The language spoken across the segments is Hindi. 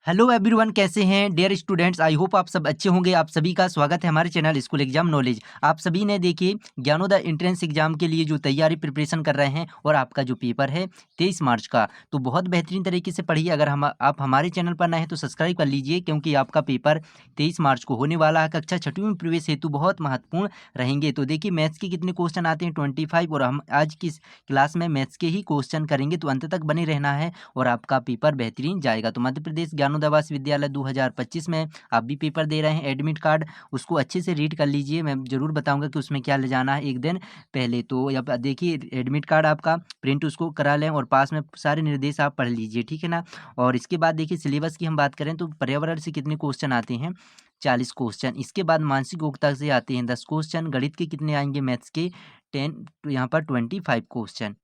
हेलो एवरीवन, कैसे हैं डियर स्टूडेंट्स। आई होप आप सब अच्छे होंगे। आप सभी का स्वागत है हमारे चैनल स्कूल एग्जाम नॉलेज। आप सभी ने देखिए ज्ञानोदय एंट्रेंस एग्जाम के लिए जो तैयारी प्रिपरेशन कर रहे हैं और आपका जो पेपर है 23 मार्च का, तो बहुत बेहतरीन तरीके से पढ़िए। अगर आप हमारे चैनल पर नए हैं तो सब्सक्राइब कर लीजिए, क्योंकि आपका पेपर 23 मार्च को होने वाला है। कक्षा छठवीं में प्रवेश हेतु बहुत महत्वपूर्ण रहेंगे। तो देखिए मैथ्स के कितने क्वेश्चन आते हैं 25, और हम आज की इस क्लास में मैथ्स के ही क्वेश्चन करेंगे। तो अंत तक बने रहना है और आपका पेपर बेहतरीन जाएगा। तो मध्य प्रदेश ज्ञानोदय आवास विद्यालय 2025 में आप भी पेपर दे रहे हैं, एडमिट कार्ड उसको अच्छे से रीड कर लीजिए। मैं ज़रूर बताऊंगा कि उसमें क्या ले जाना है एक दिन पहले। तो अब देखिए एडमिट कार्ड आपका प्रिंट उसको करा लें और पास में सारे निर्देश आप पढ़ लीजिए, ठीक है ना। और इसके बाद देखिए सिलेबस की हम बात करें तो पर्यावरण से कितने क्वेश्चन आते हैं, 40 क्वेश्चन। इसके बाद मानसिक योग्यता से आते हैं 10 क्वेश्चन। गणित के कितने आएंगे, मैथ्स के 10, तो यहाँ पर 25 क्वेश्चन।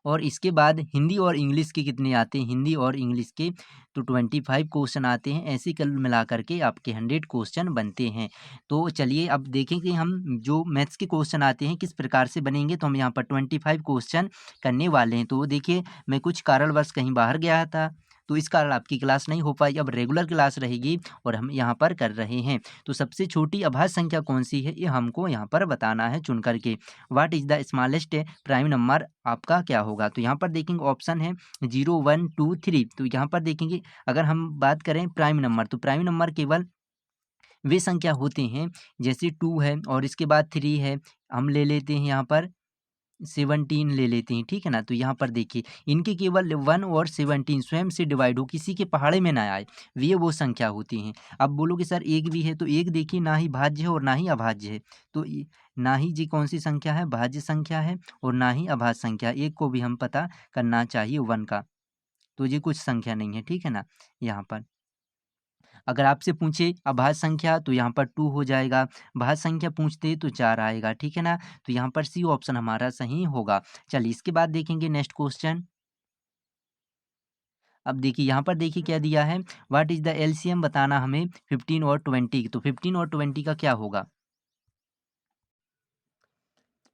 और इसके बाद हिंदी और इंग्लिश के कितने आते हैं, हिंदी और इंग्लिश के तो 25 क्वेश्चन आते हैं। ऐसे कल मिला करके आपके 100 क्वेश्चन बनते हैं। तो चलिए अब देखें कि हम जो मैथ्स के क्वेश्चन आते हैं किस प्रकार से बनेंगे। तो हम यहाँ पर 25 क्वेश्चन करने वाले हैं। तो देखिए मैं कुछ कारणवश कहीं बाहर गया था, तो इस कारण आपकी क्लास नहीं हो पाई। अब रेगुलर क्लास रहेगी और हम यहाँ पर कर रहे हैं। तो सबसे छोटी अभाज्य संख्या कौन सी है, ये हमको यहाँ पर बताना है चुन करके। What is the smallest prime number आपका क्या होगा। तो यहाँ पर देखेंगे ऑप्शन है 0, 1, 2, 3। तो यहाँ पर देखेंगे अगर हम बात करें प्राइम नंबर, तो प्राइम नंबर केवल वे संख्या होते हैं जैसे 2 है और इसके बाद 3 है। हम ले लेते हैं यहाँ पर 17 ले लेते हैं, ठीक है ना। तो यहाँ पर देखिए इनके केवल 1 और 17 स्वयं से डिवाइड हो, किसी के पहाड़े में ना आए, ये वो संख्या होती हैं। अब बोलोगे सर एक भी है, तो एक देखिए ना ही भाज्य है और ना ही अभाज्य है। तो ना ही जी कौन सी संख्या है, भाज्य संख्या है, और ना ही अभाज्य संख्या। एक को भी हम पता करना चाहिए 1 का, तो ये कुछ संख्या नहीं है, ठीक है ना। यहाँ पर अगर आपसे पूछे अभाज्य संख्या तो यहाँ पर 2 हो जाएगा, भाज्य संख्या पूछते तो 4 आएगा, ठीक है ना। तो यहाँ पर सी ऑप्शन हमारा सही होगा। चलिए इसके बाद देखेंगे नेक्स्ट क्वेश्चन। अब देखिए यहाँ पर देखिए क्या दिया है, व्हाट इज द एलसीएम बताना हमें 15 और 20। तो 15 और 20 का क्या होगा।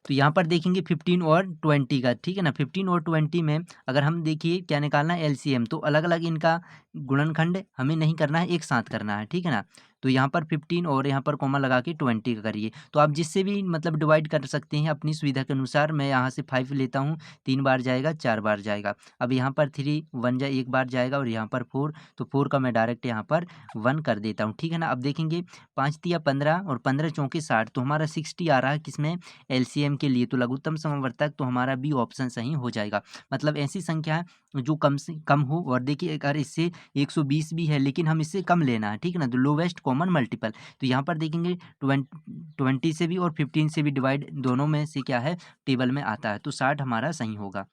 तो यहाँ पर देखेंगे 15 और 20 का, ठीक है ना। 15 और 20 में अगर हम देखिए क्या निकालना है एलसीएम, तो अलग अलग इनका गुणनखंड हमें नहीं करना है, एक साथ करना है, ठीक है ना। तो यहाँ पर 15 और यहाँ पर कॉमा लगा के 20 का करिए। तो आप जिससे भी मतलब डिवाइड कर सकते हैं अपनी सुविधा के अनुसार। मैं यहाँ से 5 लेता हूँ, 3 बार जाएगा, 4 बार जाएगा। अब यहाँ पर 3 1 जा एक बार जाएगा, और यहाँ पर 4, तो 4 का मैं डायरेक्ट यहाँ पर 1 कर देता हूँ, ठीक है ना। अब देखेंगे 5 तिया 15 और 15 चौके 60, तो हमारा 60 आ रहा है किसमें, एलसीएम के लिए। तो लघुत्तम समवर्तक तो हमारा बी ऑप्शन सही हो जाएगा। मतलब ऐसी संख्या है जो कम से कम हो। और देखिए अगर इससे 120 भी है लेकिन हम इससे कम लेना है, ठीक है ना, तो लोवेस्ट कॉमन मल्टीपल। तो यहाँ पर देखेंगे 20 से भी और 15 से भी डिवाइड दोनों में से क्या है, टेबल में आता है, तो 60 हमारा सही होगा।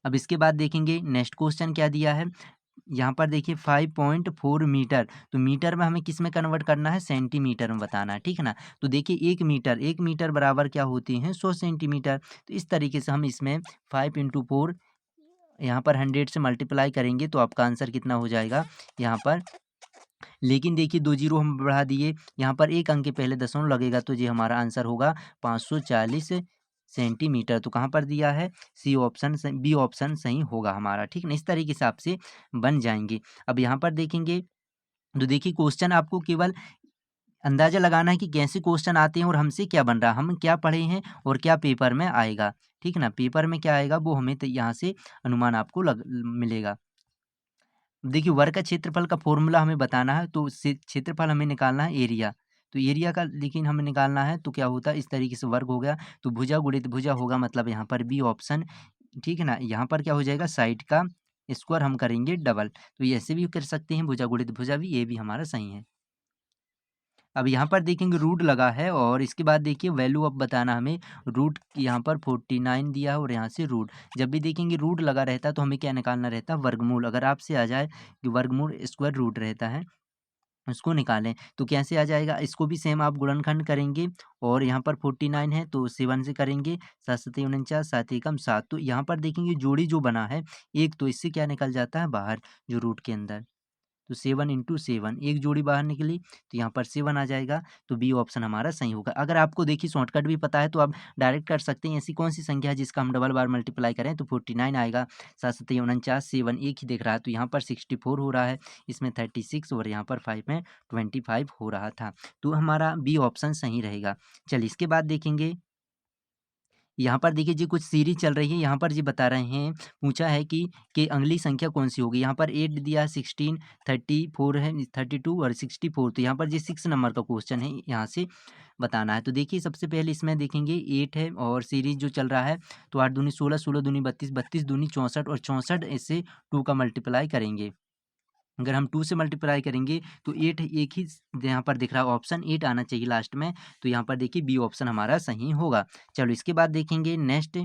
अब इसके बाद देखेंगे नेक्स्ट क्वेश्चन क्या दिया है। यहाँ पर देखिए 5.4 मीटर, तो मीटर में हमें किस में कन्वर्ट करना है, सेंटीमीटर में बताना है, ठीक है ना। तो देखिए 1 मीटर बराबर क्या होती हैं, 100 सेंटीमीटर। तो इस तरीके से हम इसमें 5 × 4 यहाँ पर 100 से मल्टीप्लाई करेंगे तो आपका आंसर कितना हो जाएगा यहाँ पर। लेकिन देखिए 2 जीरो हम बढ़ा दिए, यहाँ पर एक अंक के पहले दशमलव लगेगा, तो ये हमारा आंसर होगा 540 सेंटीमीटर। तो कहाँ पर दिया है, सी ऑप्शन, बी ऑप्शन सही होगा हमारा, ठीक है ना। इस तरीके से आपसे बन जाएंगे। अब यहाँ पर देखेंगे तो देखिए क्वेश्चन आपको केवल अंदाजा लगाना है कि कैसे क्वेश्चन आते हैं और हमसे क्या बन रहा है, हम क्या पढ़े हैं और क्या पेपर में आएगा, ठीक है ना। पेपर में क्या आएगा वो हमें यहाँ से अनुमान आपको मिलेगा। देखिए वर्ग का क्षेत्रफल का फॉर्मूला हमें बताना है, तो क्षेत्रफल हमें निकालना है एरिया। तो एरिया का लेकिन हमें निकालना है, तो क्या होता है इस तरीके से वर्ग हो गया, तो भुजा गुणित भुजा होगा, मतलब यहाँ पर बी ऑप्शन, ठीक है ना। यहाँ पर क्या हो जाएगा, साइड का स्क्वायर हम करेंगे डबल, तो ये ऐसे भी कर सकते हैं, भुजा गुणित भुजा भी, ये भी हमारा सही है। अब यहाँ पर देखेंगे रूट लगा है, और इसके बाद देखिए वैल्यू अब बताना हमें। रूट यहाँ पर 49 दिया है और यहाँ से रूट, जब भी देखेंगे रूट लगा रहता है तो हमें क्या निकालना रहता है, वर्गमूल। अगर आपसे आ जाए कि वर्गमूल स्क्वायर रूट रहता है, उसको निकालें, तो कैसे आ जाएगा। इसको भी सेम आप गुणनखंड करेंगे, और यहाँ पर 49 है तो 7 से करेंगे, 7 7 49, 7 एकम 7। तो यहाँ पर देखेंगे जोड़ी जो बना है एक, तो इससे क्या निकल जाता है बाहर, जो रूट के अंदर, तो 7 इंटू 7 एक जोड़ी बाहर निकली तो यहाँ पर 7 आ जाएगा, तो बी ऑप्शन हमारा सही होगा। अगर आपको देखिए शॉर्टकट भी पता है तो आप डायरेक्ट कर सकते हैं। ऐसी कौन सी संख्या है जिसका हम डबल बार मल्टीप्लाई करें तो 49 आएगा। 7 7 49, 7 एक ही दिख रहा है तो यहाँ पर 64 हो रहा है, इसमें 36 और यहाँ पर 5 में 25 हो रहा था, तो हमारा बी ऑप्शन सही रहेगा। चलिए इसके बाद देखेंगे, यहाँ पर देखिए जी कुछ सीरीज चल रही है, यहाँ पर जी बता रहे हैं, पूछा है कि अगली संख्या कौन सी होगी। यहाँ पर 8 दिया, 16, 34 है, 32 और 64, तो यहाँ पर जी 6 नंबर का क्वेश्चन है, यहाँ से बताना है। तो देखिए सबसे पहले इसमें देखेंगे 8 है और सीरीज जो चल रहा है, तो 8 दूनी 16, 16 दूनी 32, 32 दूनी 64 और 64 इससे 2 का मल्टीप्लाई करेंगे। अगर हम 2 से मल्टीप्लाई करेंगे तो 8 एक ही यहाँ पर दिख रहा है, ऑप्शन 8 आना चाहिए लास्ट में, तो यहाँ पर देखिए बी ऑप्शन हमारा सही होगा। चलो इसके बाद देखेंगे नेक्स्ट,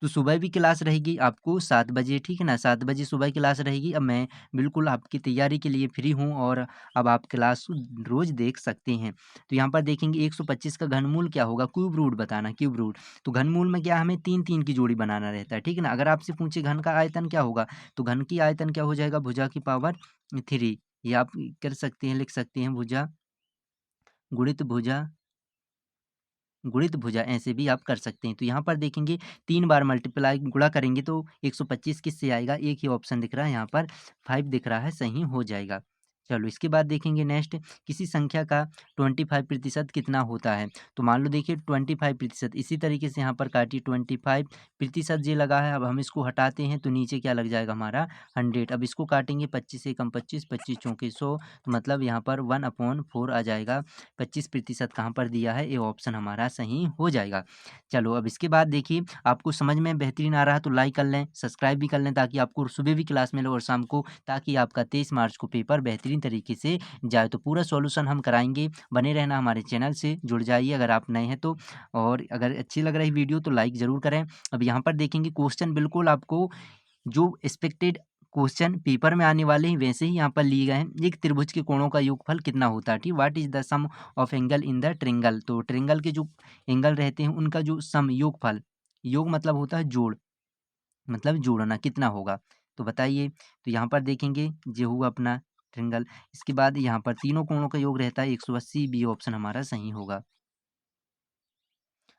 तो सुबह भी क्लास रहेगी आपको 7 बजे, ठीक है ना, 7 बजे सुबह क्लास रहेगी। अब मैं बिल्कुल आपकी तैयारी के लिए फ्री हूँ और अब आप क्लास रोज़ देख सकते हैं। तो यहाँ पर देखेंगे 125 का घनमूल क्या होगा, क्यूब रूट बताना, क्यूब रूट। तो घनमूल में क्या हमें 3 की जोड़ी बनाना रहता है, ठीक है ना। अगर आपसे पूछे घन का आयतन क्या होगा, तो घन की आयतन क्या हो जाएगा, भुजा की पावर 3। ये आप कर सकते हैं, लिख सकते हैं, भुजा गुणित भुजा गुणित भुजा, ऐसे भी आप कर सकते हैं। तो यहाँ पर देखेंगे 3 बार मल्टीप्लाई गुणा करेंगे तो 125 किससे आएगा, एक ही ऑप्शन दिख रहा है यहाँ पर 5 दिख रहा है, सही हो जाएगा। चलो इसके बाद देखेंगे नेक्स्ट, किसी संख्या का 25% कितना होता है। तो मान लो देखिए 25%, इसी तरीके से यहाँ पर काटिए, 25% ये लगा है। अब हम इसको हटाते हैं तो नीचे क्या लग जाएगा हमारा 100। अब इसको काटेंगे 25 से कम 25, 25 चौके 100, तो मतलब यहाँ पर 1/4 आ जाएगा। 25% कहाँ पर दिया है, ये ऑप्शन हमारा सही हो जाएगा। चलो अब इसके बाद देखिए, आपको समझ में बेहतरीन आ रहा है तो लाइक कर लें, सब्सक्राइब भी कर लें, ताकि आपको सुबह भी क्लास मिले और शाम को, ताकि आपका 23 मार्च को पेपर बेहतरीन तरीके से जाए। तो पूरा सॉल्यूशन हम कराएंगे, बने रहना हमारे चैनल से, जुड़ जाइए अगर आप नए हैं तो। और अगर अच्छी लग रही वीडियो तो लाइक ज़रूर करें। अब यहाँ पर देखेंगे क्वेश्चन बिल्कुल आपको जो एक्सपेक्टेड क्वेश्चन पेपर में आने वाले हैं वैसे ही यहाँ पर लिए गए हैं। एक त्रिभुज के कोणों का योगफल कितना होता है, ठीक, what is the sum of angle in the triangle. तो ट्रिंगल के जो एंगल रहते हैं उनका जो सम, योगफल, योग मतलब होता है जोड़, मतलब जोड़ना, कितना होगा। तो बताइए, तो यहाँ पर देखेंगे ये हुआ अपना ट्रिंगल। इसके बाद यहाँ पर तीनों कोणों का योग रहता है 180, बी ऑप्शन हमारा सही होगा।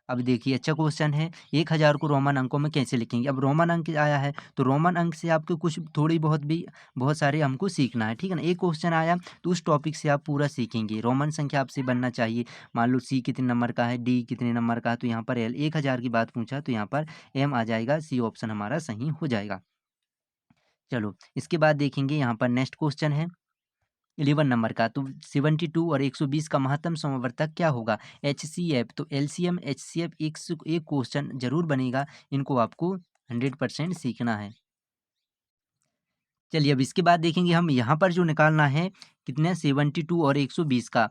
अब देखिए अच्छा क्वेश्चन है, 1000 को रोमन अंकों में कैसे लिखेंगे। अब रोमन अंक आया है तो रोमन अंक से आपको कुछ थोड़ी बहुत भी, बहुत सारे हमको सीखना है, ठीक है ना। एक क्वेश्चन आया तो उस टॉपिक से आप पूरा सीखेंगे। रोमन संख्या आपसे बनना चाहिए, मान लो सी कितने नंबर का है, डी कितने नंबर का है, तो यहाँ पर एल, 1000 की बात पूछा तो यहाँ पर एम आ जाएगा, सी ऑप्शन हमारा सही हो जाएगा। चलो इसके बाद देखेंगे यहाँ पर नेक्स्ट क्वेश्चन है 11 नंबर का, तो 72 और 120 का महत्तम समवर्तक क्या होगा, HCF। तो LCM HCF एक क्वेश्चन जरूर बनेगा, इनको आपको 100% सीखना है। चलिए अब इसके बाद देखेंगे हम यहाँ पर जो निकालना है कितने, 72 और 120 का।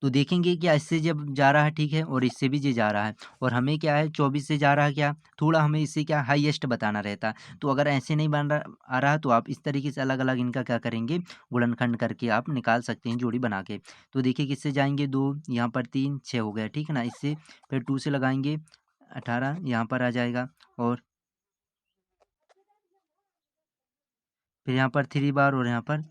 तो देखेंगे क्या इससे जब जा रहा है, ठीक है, और इससे भी ये जा रहा है, और हमें क्या है 24 से जा रहा है, क्या थोड़ा हमें इससे क्या हाईएस्ट बताना रहता है। तो अगर ऐसे नहीं बन रहा आ रहा तो आप इस तरीके से अलग अलग इनका क्या करेंगे, गुणनखंड करके आप निकाल सकते हैं जोड़ी बना के। तो देखिए किससे जाएंगे, 2 यहाँ पर 3 6 हो गया, ठीक है ना। इससे फिर 2 से लगाएंगे 18 यहाँ पर आ जाएगा, और फिर यहाँ पर 3 बार और यहाँ पर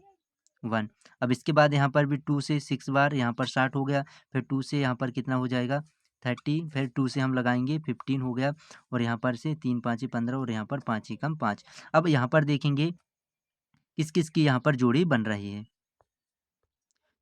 1। अब इसके बाद यहाँ पर भी 2 से 6 बार, यहाँ पर 60 हो गया। फिर 2 से यहाँ पर कितना हो जाएगा 30, फिर 2 से हम लगाएंगे 15 हो गया, और यहाँ पर से 3 5 15 और यहाँ पर 5 कम 5। अब यहाँ पर देखेंगे किस किस की यहाँ पर जोड़ी बन रही है।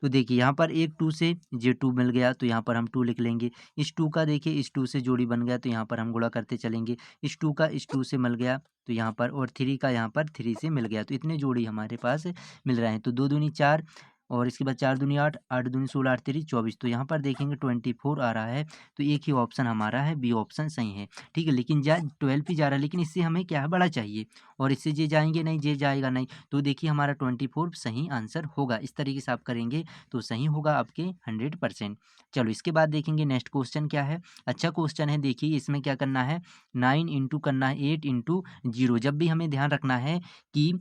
तो देखिए यहाँ पर एक 2 से जे 2 मिल गया तो यहाँ पर हम 2 लिख लेंगे। इस 2 का देखिए इस 2 से जोड़ी बन गया तो यहाँ पर हम गुणा करते चलेंगे। इस 2 का इस 2 से मिल गया तो यहाँ पर, और 3 का यहाँ पर 3 से मिल गया, तो इतने जोड़ी हमारे पास मिल रहे हैं। तो 2 दूनी 4 और इसके बाद 4 दूनी 8, 8 दूनी 16, 8 3 24, तो यहाँ पर देखेंगे 24 आ रहा है। तो एक ही ऑप्शन हमारा है, बी ऑप्शन सही है, ठीक है। लेकिन 12 भी जा रहा है, लेकिन इससे हमें क्या है बड़ा चाहिए, और इससे जे जाएंगे नहीं, जे जाएगा नहीं, तो देखिए हमारा 24 सही आंसर होगा। इस तरीके से आप करेंगे तो सही होगा आपके 100%। चलो इसके बाद देखेंगे नेक्स्ट क्वेश्चन क्या है। अच्छा क्वेश्चन है, देखिए इसमें क्या करना है, 9 इंटू करना है 8 इंटू 0। जब भी हमें ध्यान रखना है कि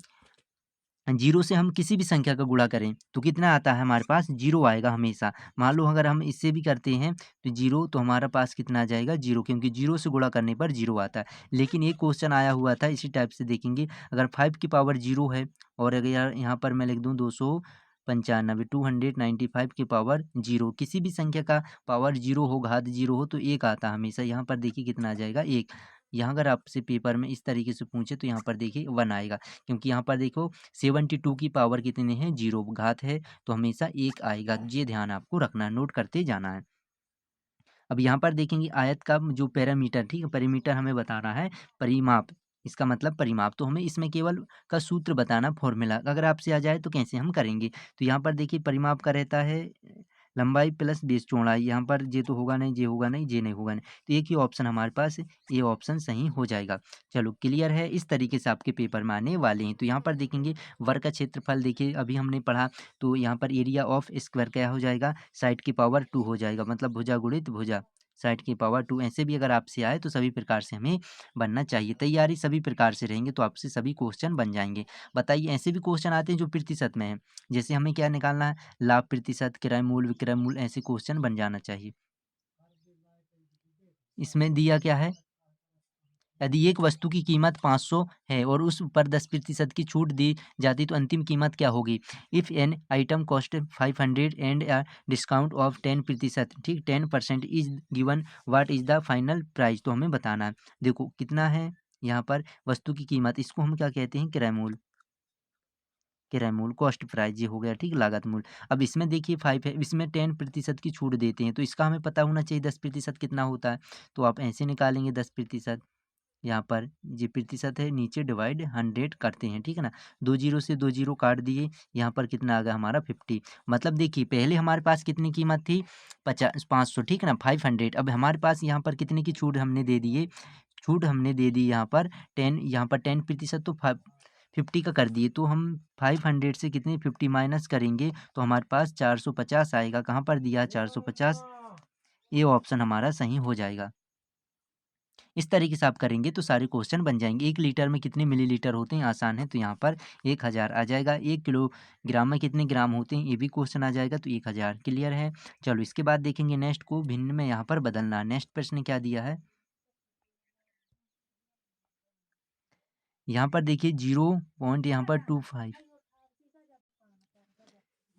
0 से हम किसी भी संख्या का गुणा करें तो कितना आता है हमारे पास, 0 आएगा हमेशा। मान लो अगर हम इससे भी करते हैं तो 0, तो हमारा पास कितना आ जाएगा 0, क्योंकि 0 से गुणा करने पर 0 आता है। लेकिन एक क्वेश्चन आया हुआ था इसी टाइप से, देखेंगे अगर 5 की पावर 0 है और अगर यहाँ पर मैं लिख दूँ 295 295 की पावर 0, किसी भी संख्या का पावर 0 हो, घात 0 हो तो 1 आता है हमेशा। यहाँ पर देखिए कितना आ जाएगा 1। यहाँ अगर आपसे पेपर में इस तरीके से पूछे तो यहाँ पर देखिए 1 आएगा, क्योंकि यहाँ पर देखो 72 की पावर कितने हैं 0, घात है तो हमेशा 1 आएगा। ये ध्यान आपको रखना है, नोट करते जाना है। अब यहाँ पर देखेंगे आयत का जो पैरामीटर, ठीक है, परिमीटर हमें बताना है, परिमाप, इसका मतलब परिमाप। तो हमें इसमें केवल का सूत्र बताना, फॉर्मूला अगर आपसे आ जाए तो कैसे हम करेंगे। तो यहाँ पर देखिए परिमाप का रहता है लंबाई प्लस बेस चौड़ाई। यहाँ पर ये तो होगा नहीं, ये होगा नहीं, ये नहीं होगा नहीं, तो एक ही ऑप्शन हमारे पास है, ये ऑप्शन सही हो जाएगा। चलो क्लियर है, इस तरीके से आपके पेपर में आने वाले हैं। तो यहाँ पर देखेंगे वर्ग का क्षेत्रफल, देखिए अभी हमने पढ़ा, तो यहाँ पर एरिया ऑफ स्क्वायर क्या हो जाएगा, साइड की पावर 2 हो जाएगा, मतलब भुजा गुणित भुजा साइड की पावर 2। ऐसे भी अगर आपसे आए तो सभी प्रकार से हमें बनना चाहिए, तैयारी सभी प्रकार से रहेंगे तो आपसे सभी क्वेश्चन बन जाएंगे। बताइए ऐसे भी क्वेश्चन आते हैं जो प्रतिशत में है, जैसे हमें क्या निकालना है, लाभ प्रतिशत, किराए मूल, विक्रय मूल, ऐसे क्वेश्चन बन जाना चाहिए। इसमें दिया क्या है, यदि एक वस्तु की कीमत 500 है और उस पर 10% की छूट दी जाती तो अंतिम कीमत क्या होगी। If an item cost 500 and a discount of 10%, ठीक 10% is given, what is the final price. तो हमें बताना है, देखो कितना है यहाँ पर वस्तु की कीमत, इसको हम क्या कहते हैं, किराए मूल, किराए मूल कॉस्ट प्राइस ये हो गया, ठीक लागत मूल। अब इसमें देखिए 5 है, इसमें 10% की छूट देते हैं तो इसका हमें पता होना चाहिए 10% कितना होता है। तो आप ऐसे निकालेंगे 10%, यहाँ पर ये प्रतिशत है, नीचे डिवाइड 100 करते हैं, ठीक है ना। 2 जीरो से 2 जीरो काट दिए, यहाँ पर कितना आ गया हमारा 50। मतलब देखिए पहले हमारे पास कितनी कीमत थी 500, ठीक है ना, 500। अब हमारे पास यहाँ पर कितने की छूट हमने दे दिए, छूट हमने दे दी यहाँ पर 10, यहाँ पर 10% तो 50 का कर दिए, तो हम 500 से कितनी 50 माइनस करेंगे तो हमारे पास 450 आएगा। कहाँ पर दिया 450, ये ऑप्शन हमारा सही हो जाएगा। इस तरीके से आप करेंगे तो सारे क्वेश्चन बन जाएंगे। 1 लीटर में कितने मिलीलीटर होते हैं, आसान है, तो यहाँ पर 1000 आ जाएगा। 1 किलोग्राम में कितने ग्राम होते हैं, ये भी क्वेश्चन आ जाएगा, तो 1000 क्लियर है। चलो इसके बाद देखेंगे नेक्स्ट को भिन्न में यहाँ पर बदलना। नेक्स्ट प्रश्न क्या दिया है, यहाँ पर देखिए 0 यहाँ पर 25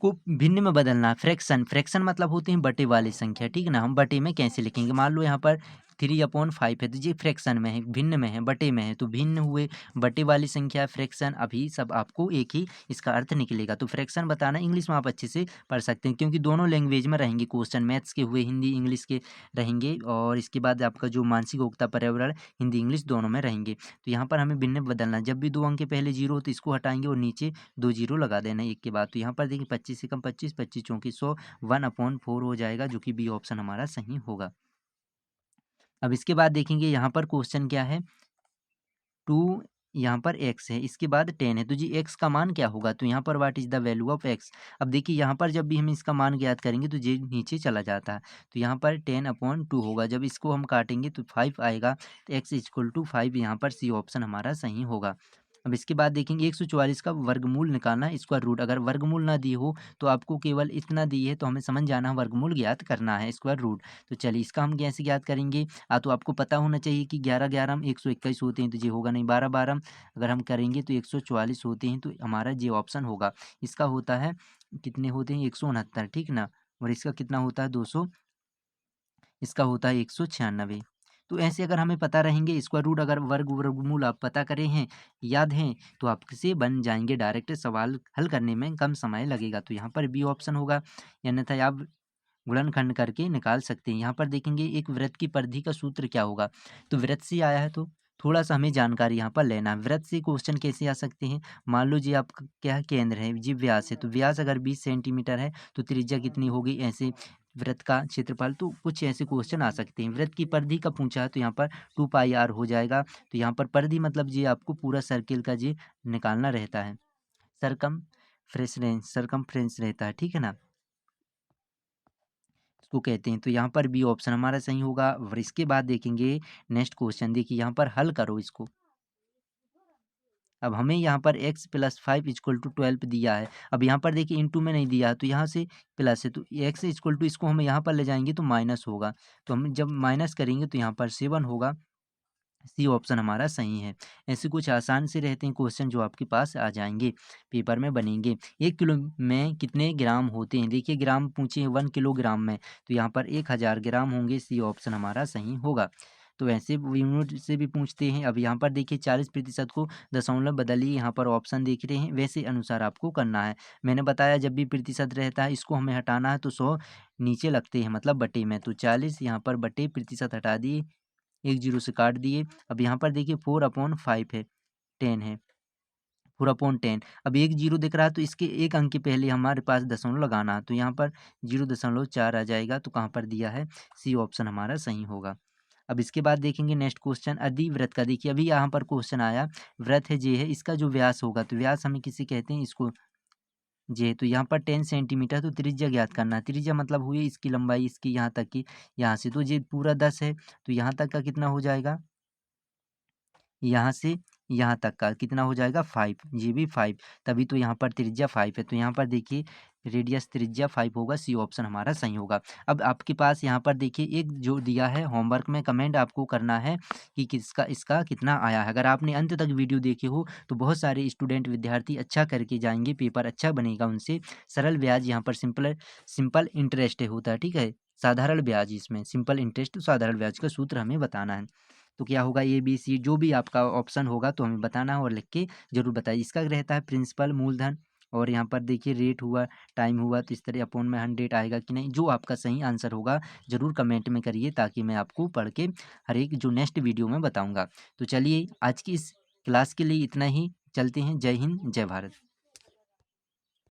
को भिन्न में बदलना। फ्रैक्शन, फ्रैक्शन मतलब होते हैं बटे वाली संख्या, ठीक है ना। हम बटे में कैसे लिखेंगे, मान लो यहाँ पर 3/5 है तो ये फ्रैक्शन में है, भिन्न में है, बटे में है, तो भिन्न हुए, बटे वाली संख्या, फ्रैक्शन, अभी सब आपको एक ही इसका अर्थ निकलेगा। तो फ्रैक्शन बताना इंग्लिश में आप अच्छे से पढ़ सकते हैं, क्योंकि दोनों लैंग्वेज में रहेंगे क्वेश्चन, मैथ्स के हुए हिंदी इंग्लिश के रहेंगे, और इसके बाद आपका जो मानसिक योग्यता पर्यावरण हिंदी इंग्लिश दोनों में रहेंगे। तो यहाँ पर हमें भिन्न में बदलना, जब भी 2 अंक के पहले 0 हो तो इसको हटाएंगे और नीचे 2 जीरो लगा देना एक के बाद। तो यहाँ पर देखिए 25 से कम 25, 25 चौकी 100, 1/4 हो जाएगा, जो कि बी ऑप्शन हमारा सही होगा। अब इसके बाद देखेंगे यहाँ पर क्वेश्चन क्या है, 2 यहाँ पर x है, इसके बाद 10 है, तो जी x का मान क्या होगा, तो यहाँ पर what is the value of x। अब देखिए यहाँ पर जब भी हम इसका मान ज्ञात करेंगे तो ये नीचे चला जाता है, तो यहाँ पर 10/2 होगा, जब इसको हम काटेंगे तो 5 आएगा, तो x इक्वल टू 5, यहाँ पर सी ऑप्शन हमारा सही होगा। अब इसके बाद देखेंगे 144 का वर्गमूल निकालना, स्क्वायर रूट। अगर वर्गमूल ना दी हो तो आपको केवल इतना दी है तो हमें समझ जाना वर्गमूल ज्ञात करना है, स्क्वायर रूट। तो चलिए इसका हम कैसे ज्ञात करेंगे, तो आपको पता होना चाहिए कि 11 11 में 121 होते हैं, तो ये होगा नहीं, 12 12 अगर हम करेंगे तो 144 होते हैं, तो हमारा ये ऑप्शन होगा। इसका होता है कितने होते हैं 169, ठीक ना, और इसका कितना होता है 200, इसका होता है 196। तो ऐसे अगर हमें पता रहेंगे स्क्वायर रूट, अगर वर्गमूल आप पता करे हैं, याद हैं, तो आपसे बन जाएंगे, डायरेक्ट सवाल हल करने में कम समय लगेगा। तो यहाँ पर बी ऑप्शन होगा, अन्यथा आप गुणनखंड करके निकाल सकते हैं। यहाँ पर देखेंगे एक वृत्त की परिधि का सूत्र क्या होगा, तो वृत्त से आया है तो थोड़ा सा हमें जानकारी यहाँ पर लेना है। वृत्त से क्वेश्चन कैसे आ सकते हैं, मान लो जी आपका क्या है, केंद्र है जी, व्यास है, तो व्यास अगर 20 सेंटीमीटर है तो त्रिज्या कितनी होगी, ऐसे वृत्त का क्षेत्रफल, तो कुछ ऐसे क्वेश्चन आ सकते हैं। वृत्त की परिधि का पूछा है तो यहाँ पर 2πr हो जाएगा। तो यहाँ पर परिधि मतलब जी आपको पूरा सर्किल का जी निकालना रहता है, सरकमफ्रेंस रहता है, ठीक है ना, इसको कहते हैं। तो यहाँ पर बी ऑप्शन हमारा सही होगा। और इसके बाद देखेंगे नेक्स्ट क्वेश्चन, देखिए यहाँ पर हल करो इसको। अब हमें यहाँ पर x + 5 = 12 दिया है। अब यहाँ पर देखिए इंटू में नहीं दिया है तो यहाँ से प्लस है, तो x इक्वल टू, इसको हम यहाँ पर ले जाएंगे तो माइनस होगा, तो हम जब माइनस करेंगे तो यहाँ पर 7 होगा, सी ऑप्शन हमारा सही है। ऐसे कुछ आसान से रहते हैं क्वेश्चन जो आपके पास आ जाएँगे, पेपर में बनेंगे। 1 किलो में कितने ग्राम होते हैं? देखिए ग्राम पूछे हैं 1 किलोग्राम में, तो यहाँ पर 1000 ग्राम होंगे, सी ऑप्शन हमारा सही होगा। तो ऐसे यूनिट से भी पूछते हैं। अब यहाँ पर देखिए 40% को दशमलव बदलिए, यहाँ पर ऑप्शन देख रहे हैं, वैसे अनुसार आपको करना है। मैंने बताया जब भी प्रतिशत रहता है इसको हमें हटाना है तो 100 नीचे लगते हैं मतलब बटे में, तो 40 यहाँ पर बटे प्रतिशत हटा दिए, 1 ज़ीरो से काट दिए। अब यहाँ पर देखिए 4/5 है, 10 है, 4/10। अब 1 ज़ीरो दिख रहा है तो इसके 1 अंक के पहले हमारे पास दशमलव लगाना है, तो यहाँ पर 0.4 आ जाएगा, तो कहाँ पर दिया है? सी ऑप्शन हमारा सही होगा। अब इसके बाद देखेंगे नेक्स्ट क्वेश्चन अधिवृत्त का। देखिए अभी यहाँ पर क्वेश्चन आया, वृत्त है जे है, इसका जो व्यास होगा, तो व्यास हमें किसे कहते हैं? इसको जे, तो यहाँ पर 10 सेंटीमीटर, तो त्रिज्या ज्ञात करना है। त्रिज्या मतलब हुई इसकी लंबाई, इसकी यहाँ तक की, यहाँ से, तो जे पूरा 10 है, तो यहाँ तक का कितना हो जाएगा? यहाँ से यहाँ तक का कितना हो जाएगा? 5, ये भी 5, तभी तो यहाँ पर त्रिज्या 5 है। तो यहाँ पर देखिए रेडियस त्रिज्या 5 होगा, सी ऑप्शन हमारा सही होगा। अब आपके पास यहाँ पर देखिए एक जो दिया है होमवर्क में, कमेंट आपको करना है कि किसका इसका कितना आया है। अगर आपने अंत तक वीडियो देखे हो तो बहुत सारे स्टूडेंट विद्यार्थी अच्छा करके जाएंगे, पेपर अच्छा बनेगा उनसे। सरल ब्याज यहाँ पर सिंपल इंटरेस्ट होता है, ठीक है, साधारण ब्याज, इसमें सिंपल इंटरेस्ट साधारण ब्याज का सूत्र हमें बताना है। तो क्या होगा? ए बी सी जो भी आपका ऑप्शन होगा तो हमें बताना है और लिख के ज़रूर बताइए। इसका रहता है प्रिंसिपल मूलधन, और यहाँ पर देखिए रेट हुआ, टाइम हुआ, तो इस तरह अपॉन में 100 आएगा कि नहीं। जो आपका सही आंसर होगा ज़रूर कमेंट में करिए, ताकि मैं आपको पढ़ के हर एक जो नेक्स्ट वीडियो में बताऊँगा। तो चलिए आज की इस क्लास के लिए इतना ही, चलते हैं। जय हिंद, जय भारत।